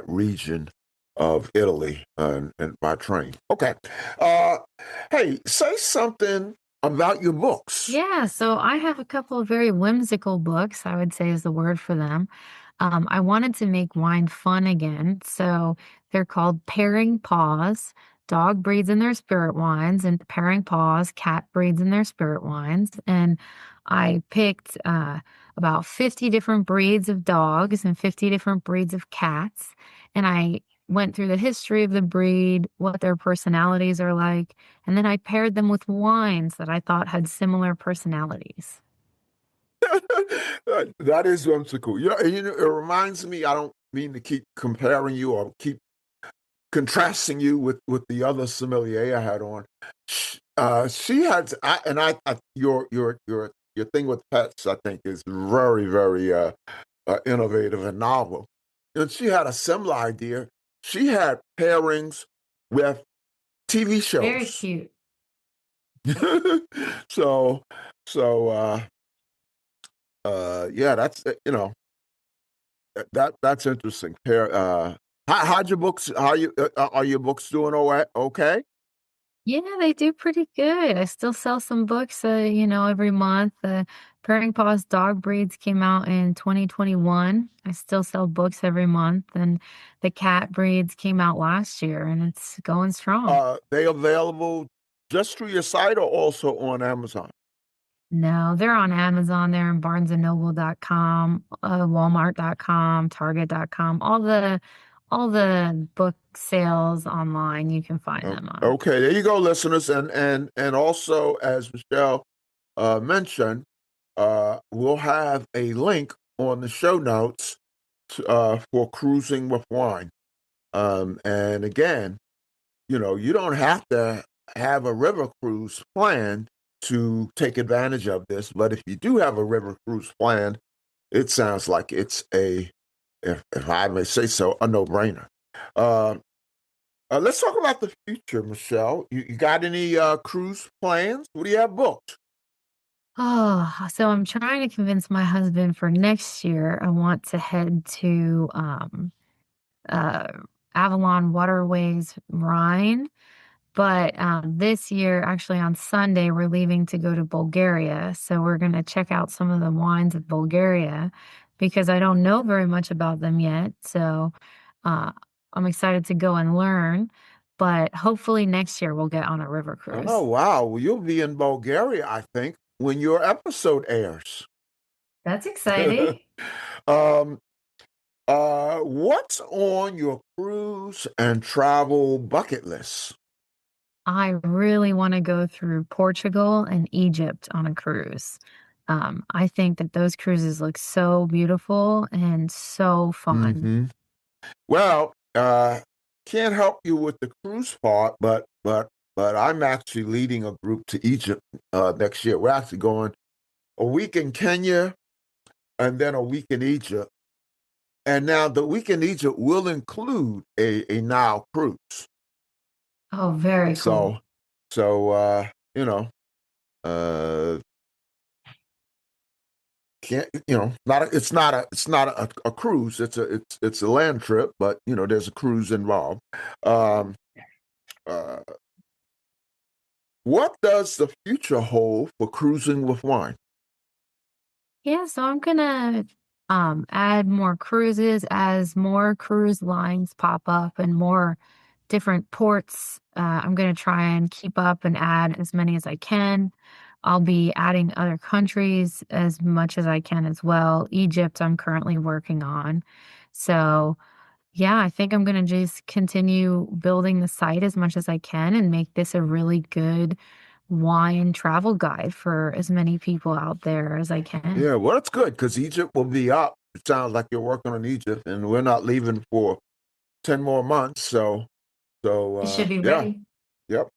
region of Italy, and by train. Okay, uh, hey, say something about your books. Yeah, so I have a couple of very whimsical books, I would say is the word for them. I wanted to make wine fun again, so they're called Pairing Paws. Dog breeds in their spirit wines, and Pairing Paws, cat breeds in their spirit wines. And I picked about 50 different breeds of dogs and 50 different breeds of cats. And I went through the history of the breed, what their personalities are like, and then I paired them with wines that I thought had similar personalities. That is whimsical. Yeah, and it reminds me. I don't mean to keep comparing you or keep contrasting you with the other sommelier I had on. She had, your thing with pets, I think, is very, very innovative and novel. And she had a similar idea. She had pairings with TV Very shows. cute. so so yeah, that's that's interesting. How'd your books? Are your books doing all right? Okay. Yeah, they do pretty good. I still sell some books, every month. Pairing Paws Dog Breeds came out in 2021. I still sell books every month, and the Cat Breeds came out last year, and it's going strong. Are they available just through your site or also on Amazon? No, they're on Amazon. They're on barnesandnoble.com, walmart.com, target.com, all the book sales online, you can find them on. Okay, there you go, listeners, and also as Michelle mentioned, we'll have a link on the show notes for cruising with wine. And again, you don't have to have a river cruise planned to take advantage of this, but if you do have a river cruise planned, it sounds like it's if I may say so, a no-brainer. Uh, let's talk about the future, Michelle. You got any cruise plans? What do you have booked? Oh, so I'm trying to convince my husband for next year. I want to head to uh, Avalon Waterways Rhine. But this year, actually on Sunday, we're leaving to go to Bulgaria. So we're going to check out some of the wines of Bulgaria because I don't know very much about them yet. So uh, I'm excited to go and learn. But hopefully next year we'll get on a river Oh, cruise. wow. Well, you'll be in Bulgaria, I think, when your episode airs. That's exciting. um, what's on your cruise and travel bucket list? I really want to go through Portugal and Egypt on a cruise. I think that those cruises look so beautiful and so fun. Hmm. Well, can't help you with the cruise part, but I'm actually leading a group to Egypt next year. We're actually going a week in Kenya and then a week in Egypt. And now the week in Egypt will include a Nile cruise. Oh, very cool. So, so you know, uh, can't not it's not a cruise. It's a land trip, but there's a cruise involved. Um, uh, what does the future hold for cruising with wine? Yeah, so I'm gonna add more cruises as more cruise lines pop up and more different ports. I'm gonna try and keep up and add as many as I can. I'll be adding other countries as much as I can as well. Egypt, I'm currently working on. So, yeah, I think I'm gonna just continue building the site as much as I can and make this a really good wine travel guide for as many people out there as I can. Yeah, well, that's good because Egypt will be up. It sounds like you're working on Egypt, and we're not leaving for 10 more months. So, It should be yeah, ready. yep.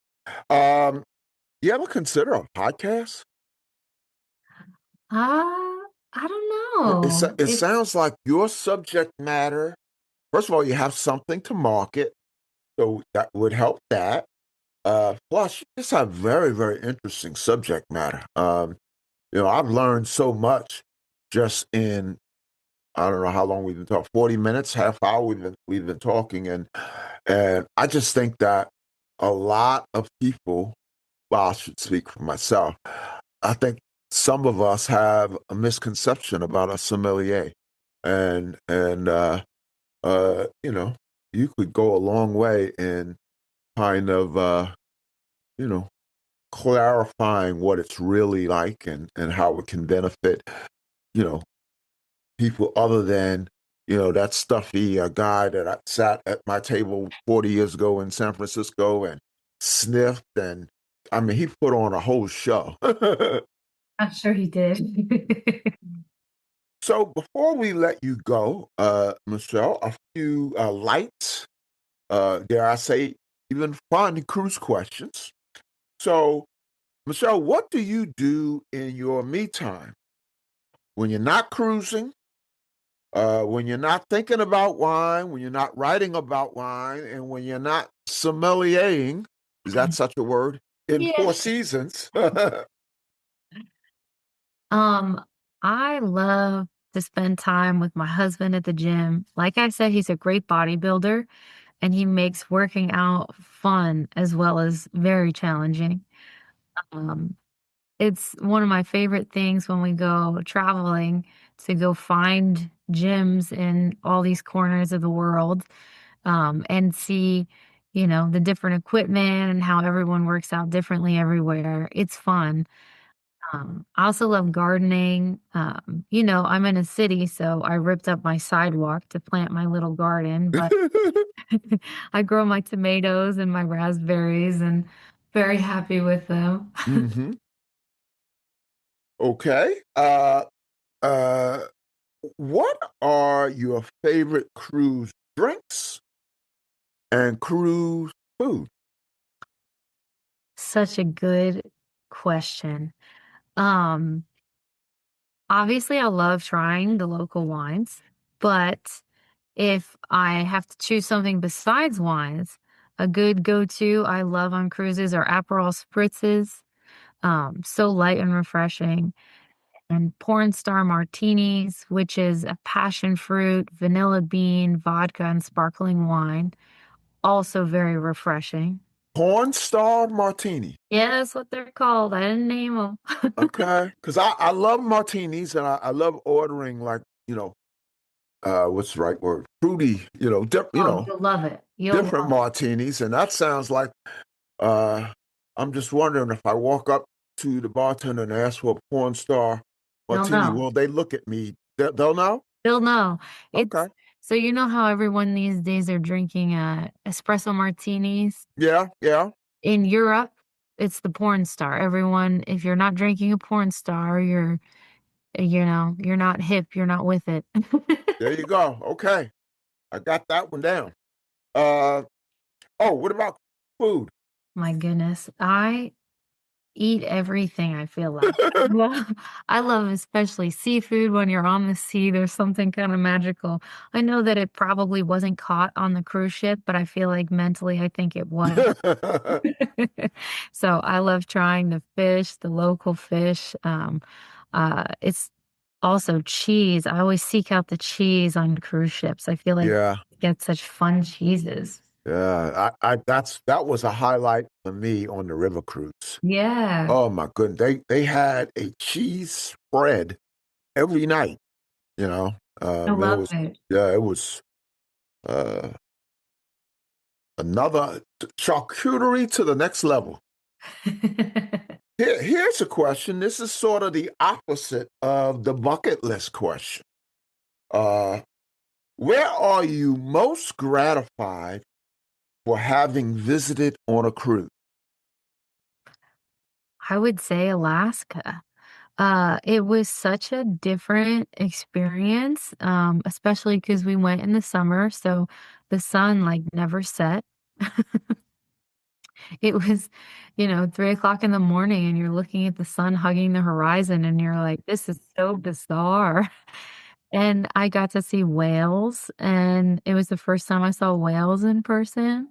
Um, you ever consider a podcast? I don't It know. it It's sounds like your subject matter. First of all, you have something to market, so that would help that. Plus, you just have very, very interesting subject matter. I've learned so much just in I don't know how long we've been talking, 40 minutes, half hour we've been talking, and I just think that a lot of people, well, I should speak for myself. I think some of us have a misconception about a sommelier, and you know, you could go a long way in kind of you know clarifying what it's really like and how it can benefit you know people other than that stuffy guy that I sat at my table 40 years ago in San Francisco and sniffed, and I mean he put on a whole show. I'm sure he did. So before we let you go, Michelle, a few light, dare I say, even fun cruise questions. So, Michelle, what do you do in your me time when you're not cruising, when you're not thinking about wine, when you're not writing about wine, and when you're not sommeliering? Is that such a word? In Yeah. Four Seasons. Um, I love to spend time with my husband at the gym. Like I said, he's a great bodybuilder. and he makes working out fun as well as very challenging. Um, it's one of my favorite things when we go traveling to go find gyms in all these corners of the world, and see, the different equipment and how everyone works out differently everywhere. It's fun. I also love gardening. I'm in a city, so I ripped up my sidewalk to plant my little garden, but I grow my tomatoes and my raspberries and very happy with them. hmm Okay. Uh, what are your favorite cruise drinks and cruise food? Such a good question. Um, Obviously, I love trying the local wines, but if I have to choose something besides wines, a good go-to I love on cruises are Aperol spritzes, so light and refreshing, and porn star martinis, which is a passion fruit, vanilla bean, vodka, and sparkling wine, also very refreshing. Porn star martini. Yeah, that's what they're called. I didn't name them. Okay. Because I love martinis and I love ordering like, what's the right word? Fruity, Oh, you'll love it. You'll different love it. martinis. And that sounds like, uh, I'm just wondering if I walk up to the bartender and ask for a porn star They'll martini, know. will they look at me? They'll know? They'll know. Okay. It's so you know how everyone these days are drinking espresso martinis? Yeah, yeah. In Europe, it's the porn star. Everyone, if you're not drinking a porn star, you're not hip, you're not with it. There you go. Okay. I got that one down. Uh, oh, what about food? My goodness. I eat everything, I feel like. Well, I love especially seafood when you're on the sea, there's something kinda magical. I know that it probably wasn't caught on the cruise ship, but I feel like mentally I think it was. So I love trying the fish, the local fish. It's also cheese. I always seek out the cheese on cruise ships. I feel like Yeah. you get such fun cheeses. Yeah, that was a highlight for me on the river cruise. Yeah, Oh my goodness, they had a cheese spread every night. You know, I it love was it. yeah, it was uh, another charcuterie to the next level. Here's a question. This is sort of the opposite of the bucket list question. Uh, where are you most gratified for having visited on a cruise? I would say Alaska. It was such a different experience, especially because we went in the summer, so the sun, like, never set. It was, 3 o'clock in the morning, and you're looking at the sun hugging the horizon, and you're like, "This is so bizarre." And I got to see whales, and it was the first time I saw whales in person.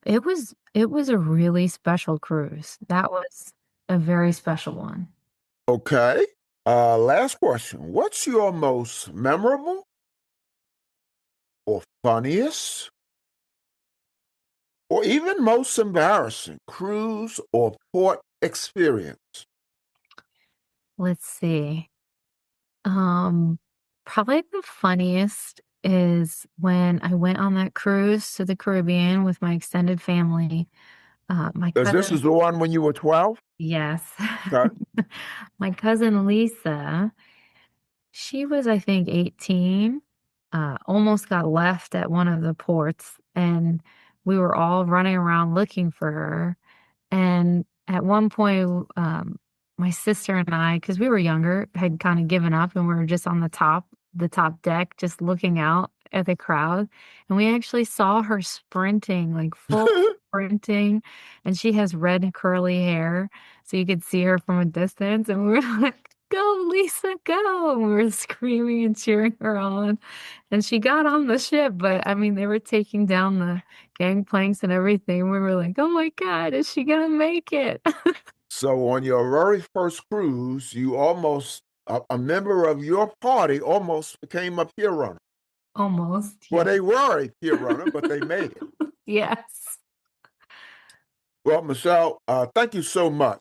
It was a really special cruise. That was a very special one. Okay. Last question. What's your most memorable or funniest or even most embarrassing cruise or port experience? Let's see. Um, Probably the funniest is when I went on that cruise to the Caribbean with my extended family. My Because this is cousin the one when you were 12? Yes. Okay. My cousin Lisa, she was, I think, 18, almost got left at one of the ports, and we were all running around looking for her. And at one point, my sister and I, because we were younger, had kind of given up and we were just on the top deck, just looking out at the crowd. And we actually saw her sprinting, like full sprinting. And she has red curly hair. So you could see her from a distance. And we were like, go, Lisa, go. And we were screaming and cheering her on. And she got on the ship, but I mean, they were taking down the gangplanks and everything. We were like, "Oh my god, is she gonna make it?" So on your very first cruise, you almost, a member of your party almost became a peer runner. Almost. Well, Yeah. they were a peer runner, but they made it. Yes. Well, Michelle, thank you so much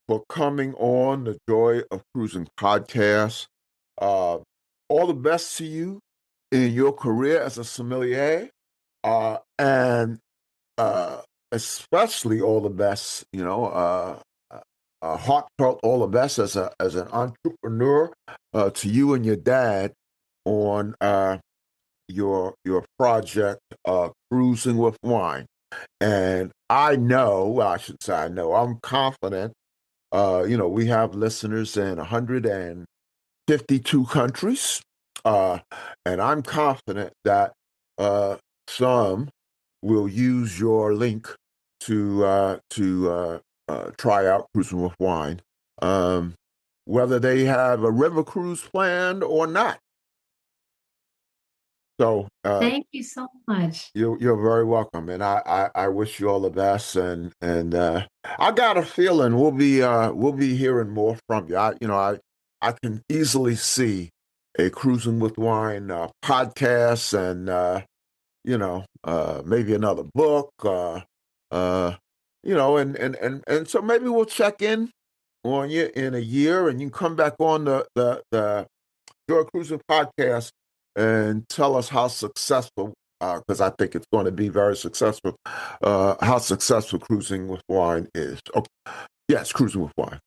for coming on the Joy of Cruising podcast. Uh, all the best to you in your career as a sommelier, and especially all the best, heartfelt all the best as an entrepreneur to you and your dad on your project, Cruising with Wine. And I know, well, I should say I know, I'm confident. We have listeners in 152 countries, uh, and I'm confident that some will use your link to try out Cruising with Wine, um, whether they have a river cruise planned or not. So Thank you so much. you're very welcome, and I wish you all the best. And I got a feeling we'll be hearing more from you. I can easily see a Cruising with Wine podcast, and maybe another book. And so maybe we'll check in on you in a year, and you can come back on the Joy Cruising podcast and tell us how successful, because I think it's going to be very successful, how successful Cruising with Wine is. Oh, yes, Cruising with Wine.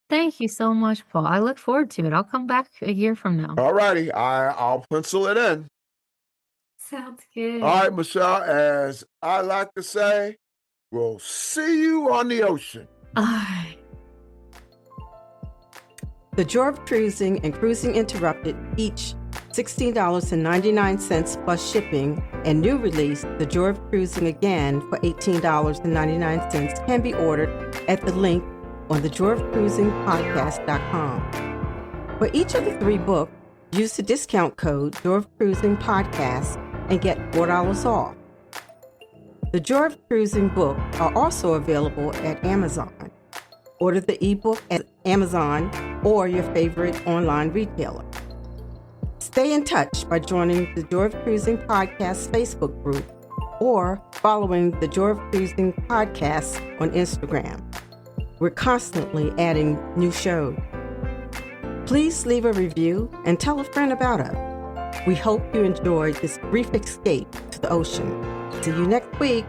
Thank you so much, Paul. I look forward to it. I'll come back a year from now. All righty, I'll pencil it in. Sounds good. All right, Michelle, as I like to say, we'll see you on the ocean. All right. The Joy of Cruising and Cruising Interrupted, each $16.99 plus shipping, and new release, The Joy of Cruising Again for $18.99 can be ordered at the link on thejoyofcruisingpodcast.com. For each of the 3 books, use the discount code Joy of Cruising Podcast and get $4 off. The Joy of Cruising books are also available at Amazon. Order the ebook at Amazon or your favorite online retailer. Stay in touch by joining the Joy of Cruising Podcast Facebook group or following the Joy of Cruising Podcast on Instagram. We're constantly adding new shows. Please leave a review and tell a friend about us. We hope you enjoyed this brief escape to the ocean. See you next week.